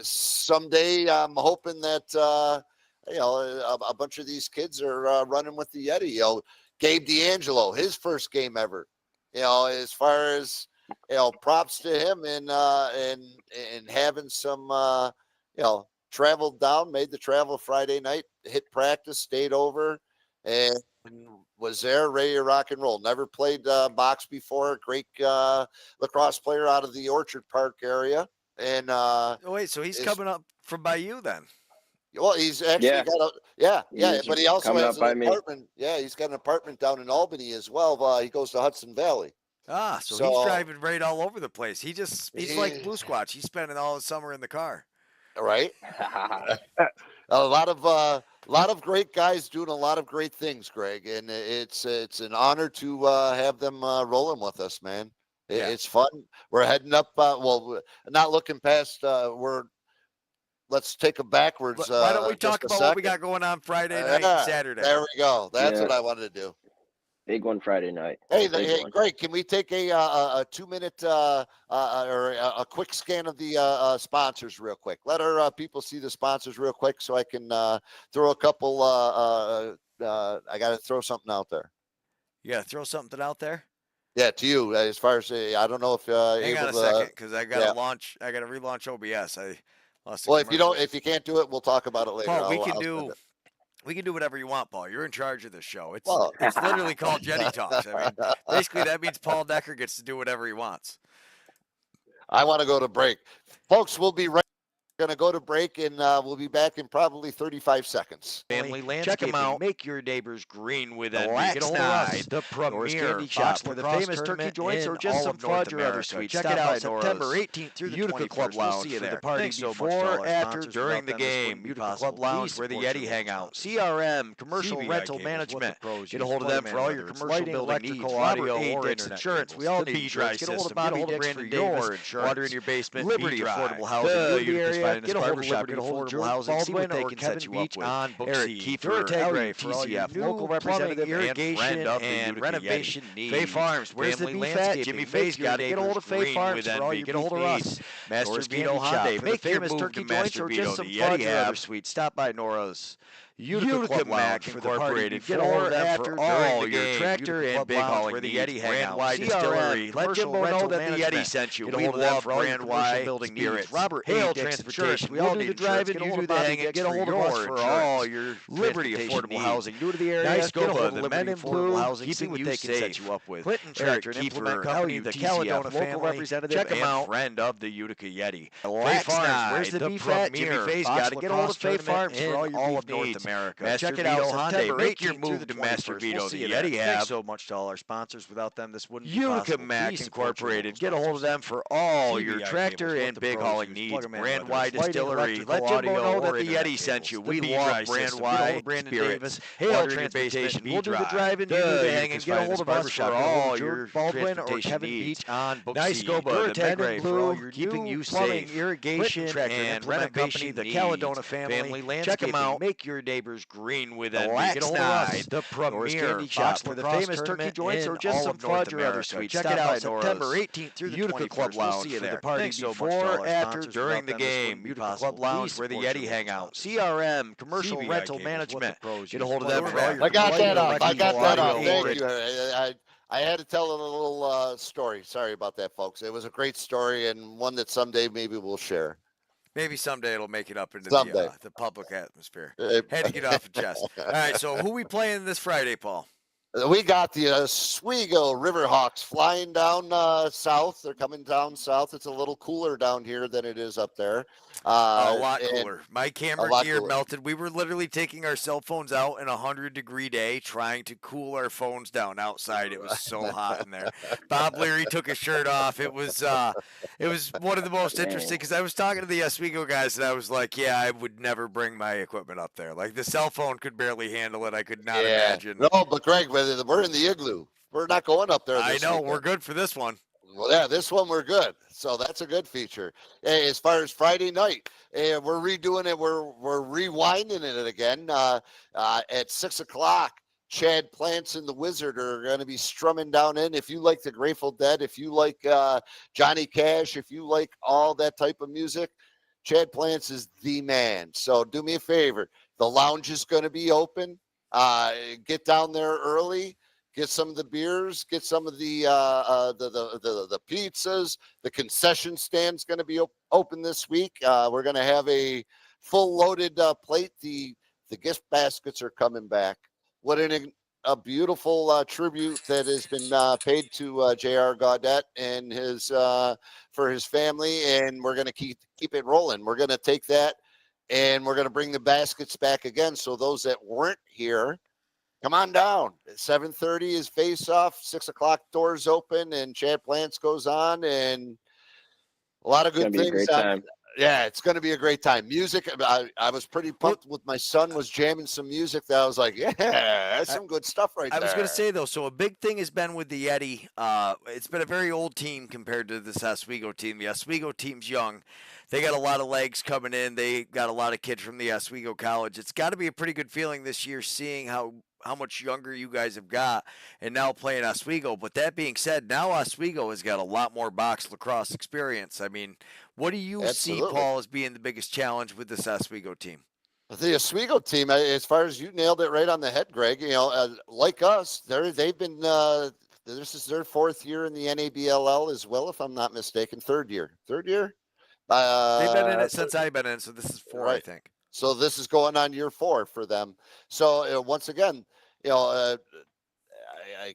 someday I'm hoping that, a bunch of these kids are running with the Yeti. Gabe D'Angelo, his first game ever. As far as props to him and having some traveled down, made the travel Friday night, hit practice, stayed over, and was there ready to rock and roll. Never played box before. Great lacrosse player out of the Orchard Park area. And so he's coming up from by you then. Well, he's actually but he also has an apartment. Yeah, he's got an apartment down in Albany as well. He goes to Hudson Valley. So he's driving right all over the place. He's like Blue Squatch. He's spending all the summer in the car. Right. A lot of great guys doing a lot of great things, Greg, and it's an honor to have them rolling with us, man. It's fun. We're heading up. Not looking past. Let's take them backwards. Why don't we talk about what we got going on Friday night and Saturday? There we go. That's what I wanted to do. Big one Friday night. Hey, Greg, can we take a 2-minute or a quick scan of the sponsors real quick? Let our people see the sponsors real quick so I can throw a couple. I got to throw something out there. You got to throw something out there? Yeah, to you. As far as I don't know if hang on a second because I got to launch. I got to relaunch OBS. If you can't do it, we'll talk about it later. Paul, we can do whatever you want, Paul. You're in charge of this show. It's literally called Yeti Talks. I mean, basically that means Paul Decker gets to do whatever he wants. I want to go to break, folks. We'll be right. Going to go to break, and we'll be back in probably 35 seconds. Family Landscaping. Check them out. Make your neighbors green with envy. Get a hold of us. The premier shop for the famous turkey joints or just some fudge or other sweets. Check it out September 18th through the 21st. Club Lounge for the party before, after, during the game. Utica Club Lounge where the Yeti hang out. CRM, commercial rental management. Get a hold of them for all your commercial building needs. Audio, Adex, insurance. We all need insurance. Get a hold of Bobby Dix for your insurance. Water in your basement. Liberty Affordable Housing. Utica area. Get a hold of Liberty Affordable Housing. See what they can set you up with. Eric Kiefer, TCF, local representative, irrigation and renovation needs. Fay Farms, where's the beef at? Jimmy Fay's got it. Get a hold of Fay Farms for all your get a hold of us. Master Vito Hyundai, make your famous turkey joints or just some fudge or other sweets. Stop by Nora's. Utica Mac Incorporated. Get a hold of them for all your tractor and big hauling where the Yeti hang out. Brand Y Distillery. Let Jimbo know that the Yeti sent you. We love Brand Y Building Spirits. Robert Hale Transportation. We all do the driving, you do the hanging. Get a hold of us for all your Liberty Affordable Housing. New to the area. Nice Scopa, the Men in Blue. Housing, keeping you safe. You up with Clinton Tractor and Implement Company, the Caledona local representative. Check them out. Friend of the Utica Yeti. Faye Farms. Where's the beef at? Jimmy Faye's got to get a hold of Faye Farms for all of North America. Check it out. September. Make your move to Master Vito. The Yeti have. Thanks so much to all our sponsors. Without them, this wouldn't be possible. Utica Mac Incorporated. Get a hold of them for all your tractor and big hauling needs. Brand Y Distillery. Let Jimbo know that the Yeti sent you. We love Brand Y. Brandon Davis. Hale Transportation. We'll do the driving, you do the hanging. Get a hold of us for all your Baldwin or Kevin Beach on Nice Scopa, the Men in Blue, keeping you safe. Irrigation and renovation. The Caledona family. Check them out. Make your neighbors green with envy. Get a hold of us. The premier shop for the famous turkey joints or just some fudge or other sweets. Check it out September 18th through the Utica Club Lounge for the party before, after, during the game. Utica Club Lounge where the Yeti hang out. CRM, Commercial Rental Management. Get a hold of them for all your I got that off. Thank you. I had to tell a little story. Sorry about that, folks. It was a great story and one that someday maybe we'll share. Maybe someday it'll make it up into the public atmosphere. Had to get off the chest. All right, so who we playing this Friday, Paul? We got the Oswego Riverhawks flying down south. They're coming down south. It's a little cooler down here than it is up there. A lot cooler. My camera gear melted. We were literally taking our cell phones out in a 100-degree day, trying to cool our phones down outside. It was so hot in there. Bob Leary took his shirt off. It was one of the most interesting because I was talking to the Oswego guys and I was like, yeah, I would never bring my equipment up there. Like the cell phone could barely handle it. I could not imagine. No, but Greg, we're in the igloo. We're not going up there. I know. We're good for this one. Well, yeah, this one we're good. So that's a good feature. Hey, as far as Friday night, we're redoing it. We're rewinding it again at 6 o'clock. Chad Plants and the Wizard are going to be strumming down in. If you like the Grateful Dead, if you like Johnny Cash, if you like all that type of music, Chad Plants is the man. So do me a favor. The lounge is going to be open. Get down there early. Get some of the beers, get some of the pizzas. The concession stand's going to be open this week. We're going to have a full loaded plate. The gift baskets are coming back. What a beautiful tribute that has been paid to J.R. Gaudette and for his family, and we're going to keep it rolling. We're going to take that, and we're going to bring the baskets back again. So those that weren't here, come on down. 7:30 is face off. 6 o'clock doors open, and Chad Plants goes on, and a lot of good things. Yeah, it's going to be a great time. Music. I was pretty pumped with my son was jamming some music that I was like, yeah, that's some good stuff right there. I was going to say though, so a big thing has been with the Yeti. It's been a very old team compared to this Oswego team. The Oswego team's young. They got a lot of legs coming in. They got a lot of kids from the Oswego College. It's got to be a pretty good feeling this year seeing how much younger you guys have got and now playing Oswego. But that being said, now Oswego has got a lot more box lacrosse experience. I mean, what do you see, Paul, as being the biggest challenge with this Oswego team? The Oswego team, as far as you nailed it right on the head, Greg, like us, they've been this is their fourth year in the NABLL as well, if I'm not mistaken. Third year. They've been in it since I've been in, so this is four, right. I think. So this is going on year 4 for them. So once again, I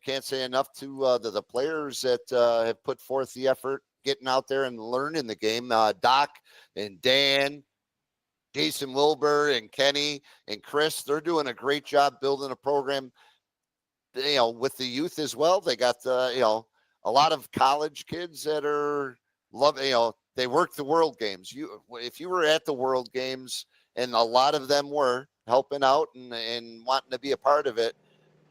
can't say enough to the players that have put forth the effort, getting out there and learning the game. Doc and Dan, Jason Wilbur and Kenny and Chris, they're doing a great job building a program. With the youth as well. They got a lot of college kids that are they work the World Games. If you were at the World Games, and a lot of them were helping out and wanting to be a part of it,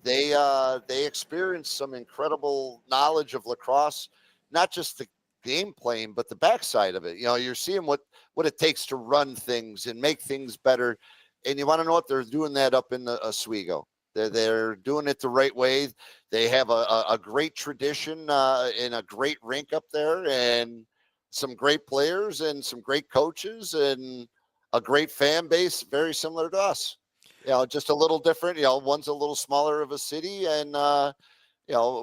they experienced some incredible knowledge of lacrosse, not just the game playing, but the backside of it. You're seeing what it takes to run things and make things better. And you want to know what they're doing that up in the Oswego. They're doing it the right way. They have a great tradition and a great rink up there, and some great players and some great coaches and a great fan base, very similar to us. just a little different. One's a little smaller of a city, and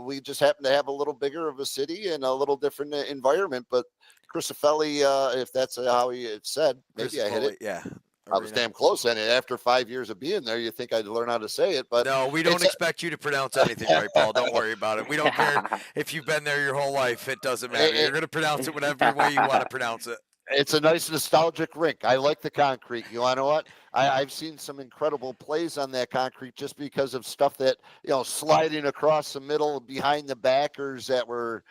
we just happen to have a little bigger of a city and a little different environment. But Chrysofelli, if that's how it's said, maybe I hit it. Yeah. I was damn close. And after 5 years of being there, you think I'd learn how to say it. But no, we don't expect you to pronounce anything right, Paul. Don't worry about it. We don't care if you've been there your whole life. It doesn't matter. You're going to pronounce it whatever way you want to pronounce it. It's a nice nostalgic rink. I like the concrete. You want to know what? I've seen some incredible plays on that concrete just because of stuff that, sliding across the middle behind the backers that were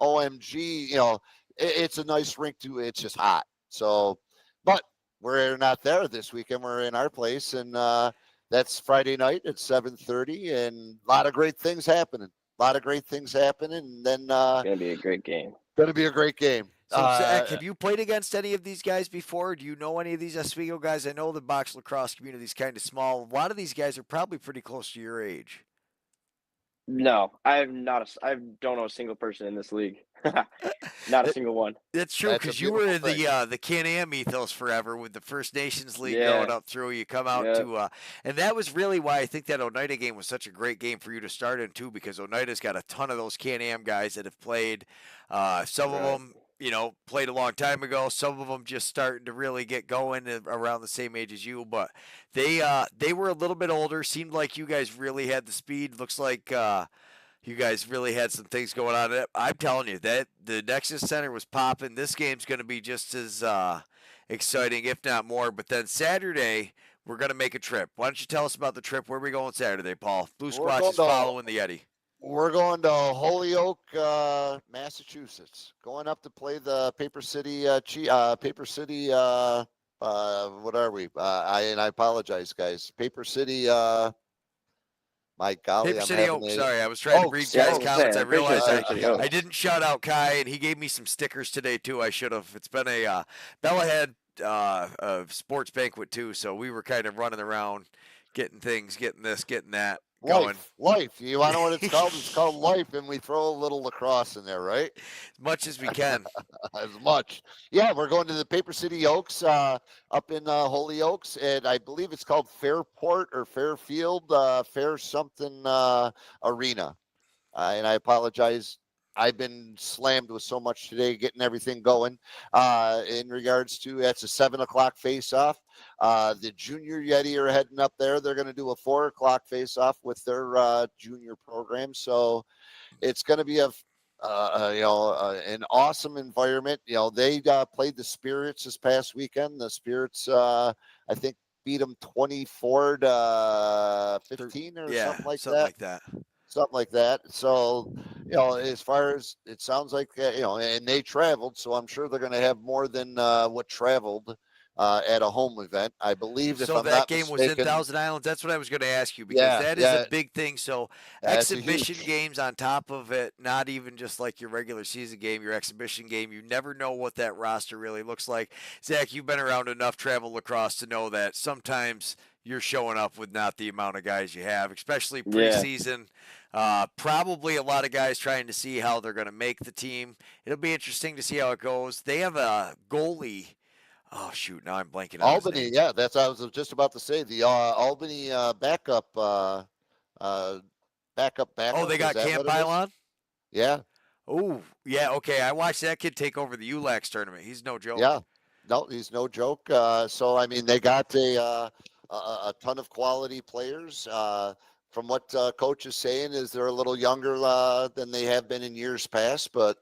OMG. It's a nice rink too. It's just hot. So, but we're not there this weekend. We're in our place, and that's Friday night at 7:30, and a lot of great things happening. And then it's gonna be a great game. So, Zach, have you played against any of these guys before? Do you know any of these Oswego guys? I know the box lacrosse community is kind of small. A lot of these guys are probably pretty close to your age. No, I don't know a single person in this league. Not a single one. That's true, because you were in the Can-Am ethos forever with the First Nations League growing up through. You come out to and that was really why I think that Oneida game was such a great game for you to start in too, because Oneida's got a ton of those Can-Am guys that have played. Some of them, played a long time ago. Some of them just starting to really get going around the same age as you, but they were a little bit older. Seemed like you guys really had the speed. Looks like you guys really had some things going on. I'm telling you that the Nexus Center was popping. This game's going to be just as exciting, if not more. But then Saturday, we're going to make a trip. Why don't you tell us about the trip? Where are we going Saturday, Paul? Blue Squatch is following the Yeti. We're going to Holyoke, Massachusetts. Going up to play the Paper City, what are we? I apologize, guys. Paper City, my golly. Paper City Oaks. Sorry, I was trying to read Kai's comments. I realized I didn't shout out Kai, and he gave me some stickers today, too. I should have. It's been a Bella had a sports banquet, too, so we were kind of running around getting things, getting this, getting that. Life. You want to know what it's called? It's called life, and we throw a little lacrosse in there, right? As much as we can. As much. Yeah, we're going to the Paper City Oaks up in Holyoke, and I believe it's called Fairport or Fairfield, Fair something Arena. And I apologize. I've been slammed with so much today, getting everything going. In regards to, that's a 7:00 face-off. The junior Yeti are heading up there. They're going to do a 4:00 face-off with their junior program. So it's going to be an awesome environment. They played the Spirits this past weekend. The Spirits, I think, beat them 24-15 or something like that. So, as far as it sounds like, and they traveled, so I'm sure they're going to have more than what traveled at a home event. I believe if I'm that not game mistaken, was in Thousand Islands. That's what I was going to ask you, because that is a big thing. So exhibition games on top of it, not even just like your regular season game, your exhibition game. You never know what that roster really looks like. Zach, you've been around enough travel lacrosse to know that sometimes you're showing up with not the amount of guys you have, especially preseason. Probably a lot of guys trying to see how they're going to make the team. It'll be interesting to see how it goes. They have a goalie. Oh, shoot. Now I'm blanking on Albany. his name. Yeah, that's what I was just about to say. The Albany backup. Oh, they got Cam Pylon? Yeah. Oh, yeah. Okay. I watched that kid take over the ULAX tournament. He's no joke. Yeah. No, he's no joke. So, I mean, they got a ton of quality players. From what coach is saying is they're a little younger than they have been in years past, but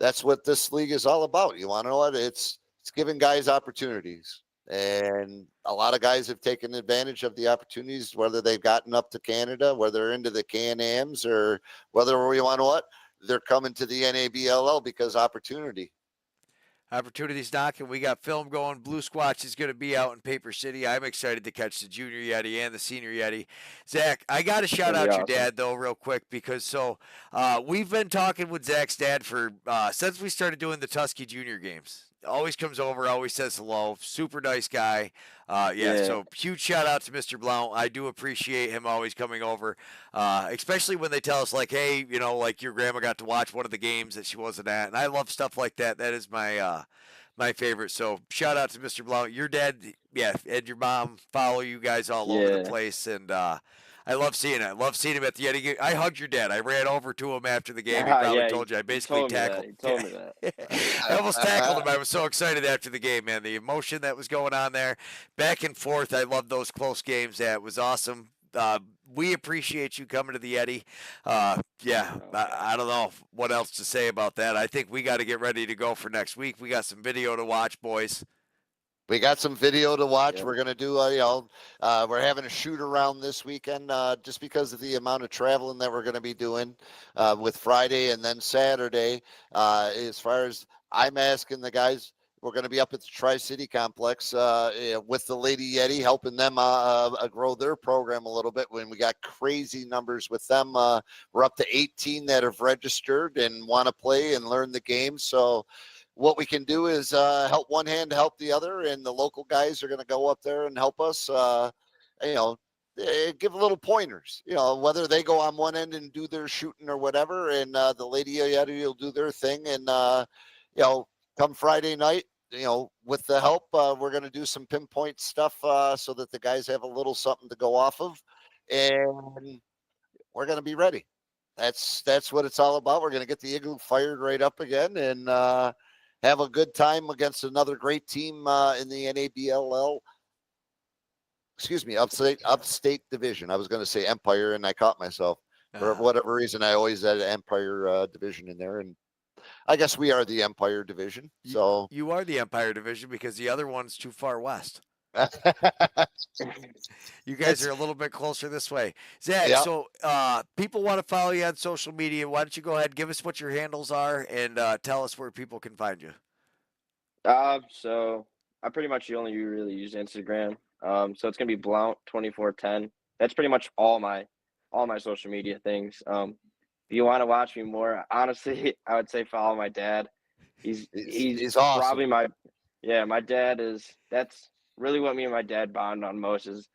that's what this league is all about. You want to know what? It's giving guys opportunities, and a lot of guys have taken advantage of the opportunities, whether they've gotten up to Canada, whether they're into the Can-Ams, or whether you want to know what, they're coming to the NABLL because opportunity. Opportunities knocking. We got film going. Blue Squatch is going to be out in Paper City. I'm excited to catch the junior Yeti and the senior Yeti. Zach, I got to shout out your dad, though, real quick, because we've been talking with Zach's dad for since we started doing the Tusky junior games. Always comes over, always says hello. Super nice guy. So huge shout out to Mr. Blount. I do appreciate him always coming over, especially when they tell us, like, hey, like your grandma got to watch one of the games that she wasn't at. And I love stuff like that. That is my my favorite. So shout out to Mr. Blount. Your dad, yeah, and your mom follow you guys all over the Yeah. place, and I love seeing it. I love seeing him at the Yeti game. I hugged your dad. I ran over to him after the game. He probably Yeah, told you. I he basically told me that. tackled. He told me that. I almost tackled him. I was so excited after the game, man. The emotion that was going on there, back and forth. I love those close games. That was awesome. We appreciate you coming to the Yeti. I don't know what else to say about that. I think we got to get ready to go for next week. We got some video to watch, boys. We got some video to watch. Yeah. We're going to do, we're having a shoot around this weekend just because of the amount of traveling that we're going to be doing with Friday and then Saturday. As far as I'm asking the guys, we're going to be up at the Tri-City Complex with the Lady Yeti, helping them grow their program a little bit. When we got crazy numbers with them, we're up to 18 that have registered and want to play and learn the game. So what we can do is help one hand, help the other, and the local guys are going to go up there and help us, give little pointers, whether they go on one end and do their shooting or whatever, and the Lady Yeti will do their thing. And, come Friday night, with the help, we're going to do some pinpoint stuff so that the guys have a little something to go off of, and we're going to be ready. That's what it's all about. We're going to get the Igloo fired right up again and have a good time against another great team in the NABLL. Excuse me, upstate division. I was going to say Empire, and I caught myself. For whatever reason, I always had an Empire division in there, and I guess we are the Empire division. So you are the Empire division because the other one's too far west. You guys are a little bit closer this way. Zach, Yeah. So people want to follow you on social media. Why don't you go ahead and give us what your handles are and tell us where people can find you? So I pretty much only really use Instagram. So it's gonna be Blount2410. That's pretty much all my social media things. If you want to watch me more, honestly, I would say follow my dad. He's awesome. probably my dad that's really what me and my dad bond on most is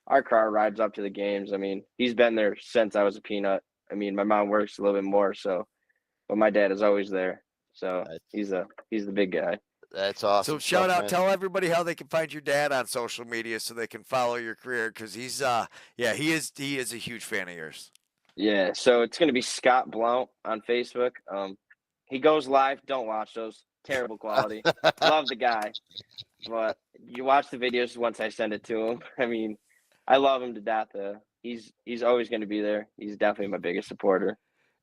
our car rides up to the games. I mean, he's been there since I was a peanut. I mean, my mom works a little bit more, but my dad is always there. So he's the big guy. That's awesome. So shout out, man. tell everybody how they can find your dad on social media so they can follow your career because he's he is a huge fan of yours. Yeah, so it's gonna be Scott Blount on Facebook. He goes live. Don't watch those. Terrible quality. Love the guy, but you watch the videos once I send it to him. I mean, I love him to death. He's always going to be there. He's definitely my biggest supporter.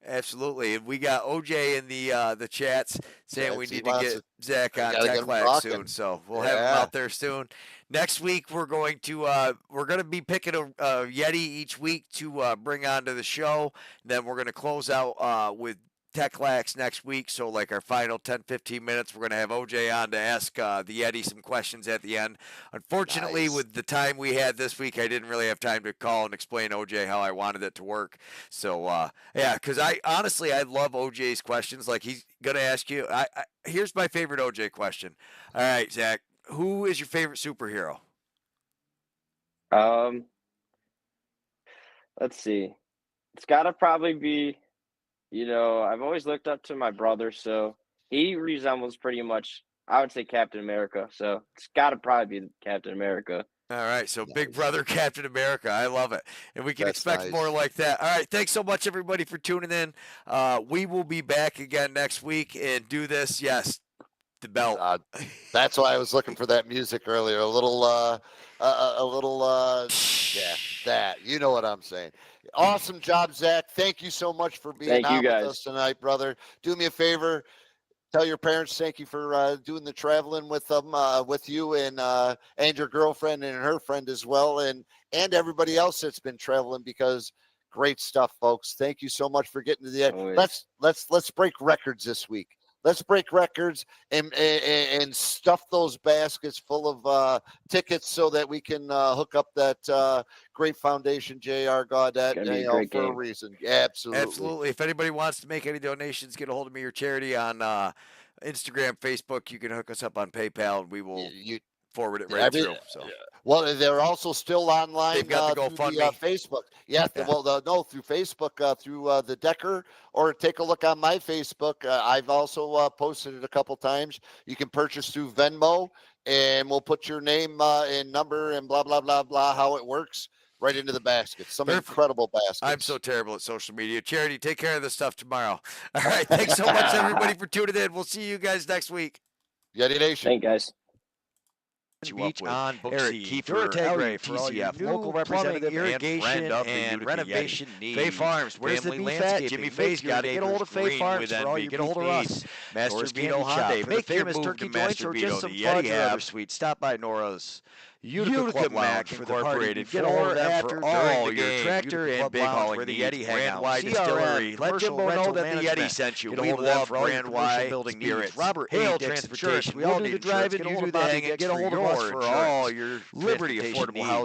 Absolutely, and we got OJ in the chats saying we need to get Zach on gotta get Tech him Lag rocking. soon, so we'll have him out there soon. Next week we're going to be picking a Yeti each week to bring onto the show. Then we're going to close out with Tech Lax next week. So like our final 10-15 minutes, we're going to have OJ on to ask the Yeti some questions at the end. Unfortunately, with the time we had this week, I didn't really have time to call and explain OJ how I wanted it to work. So because I love OJ's questions. Like he's going to ask you. Here's my favorite OJ question. All right, Zach, who is your favorite superhero? Let's see. It's got to probably be. I've always looked up to my brother, so he resembles pretty much, I would say, Captain America. So it's got to probably be Captain America. All right, so Big Brother Captain America. I love it. And we can expect more like that. All right, thanks so much, everybody, for tuning in. We will be back again next week and do this. Yes, the belt. That's why I was looking for that music earlier. A little, that. You know what I'm saying. Awesome job, Zach. Thank you so much for being on with us tonight, brother. Do me a favor. Tell your parents thank you for doing the traveling with them, with you and your girlfriend and her friend as well, and everybody else that's been traveling, because great stuff, folks. Thank you so much for getting to the end. Let's break records this week. Let's break records and stuff those baskets full of tickets so that we can hook up that great foundation, J.R. Gaudette, for a reason. Yeah, absolutely. If anybody wants to make any donations, get a hold of me or Charity on Instagram, Facebook. You can hook us up on PayPal, and we will forward it right through. So. Well, they're also still online. They've got the through GoFundMe. Facebook. Yeah, no, through Facebook, through the Decker, or take a look on my Facebook. I've also posted it a couple times. You can purchase through Venmo, and we'll put your name and number and blah, blah, blah, blah, how it works right into the basket. Some incredible baskets. I'm so terrible at social media. Charity, take care of this stuff tomorrow. All right. Thanks so much, everybody, for tuning in. We'll see you guys next week. Yeti Nation. Thank you, guys. Beach on Eric Kiefer, Tegray for TCF, local representative, irrigation and renovation needs. Fay Farms, where's the family beef landscaping. at? Jimmy Fay's got Get acres a hold of Fay green Farms with for all envy. your Get a hold of beef Russ. needs. Master Norris Vito Candy Hyundai. Shop. Make your your move turkey to joints Master or Vito, just some the fun Yeti or other have. sweets. Stop by Nora's. Utica Club Mac Lounge for the party. Incorporated. Get a hold of them after for all all your your tractor Utica and Club big Lounge hauling where the needs. Yeti hang Brand out. Y CRN, Distillery. Let commercial Jimbo know rental that the Yeti management. sent you. Get a We hold of love them for all your Brand commercial Y building spirits. needs. Robert Hale Dixon Transportation. Insurance. We all do the driving. Get a You hold do of the Bobby hanging. Dix Get a for hold of your us for all insurance. your Liberty transportation Affordable needs. Housing.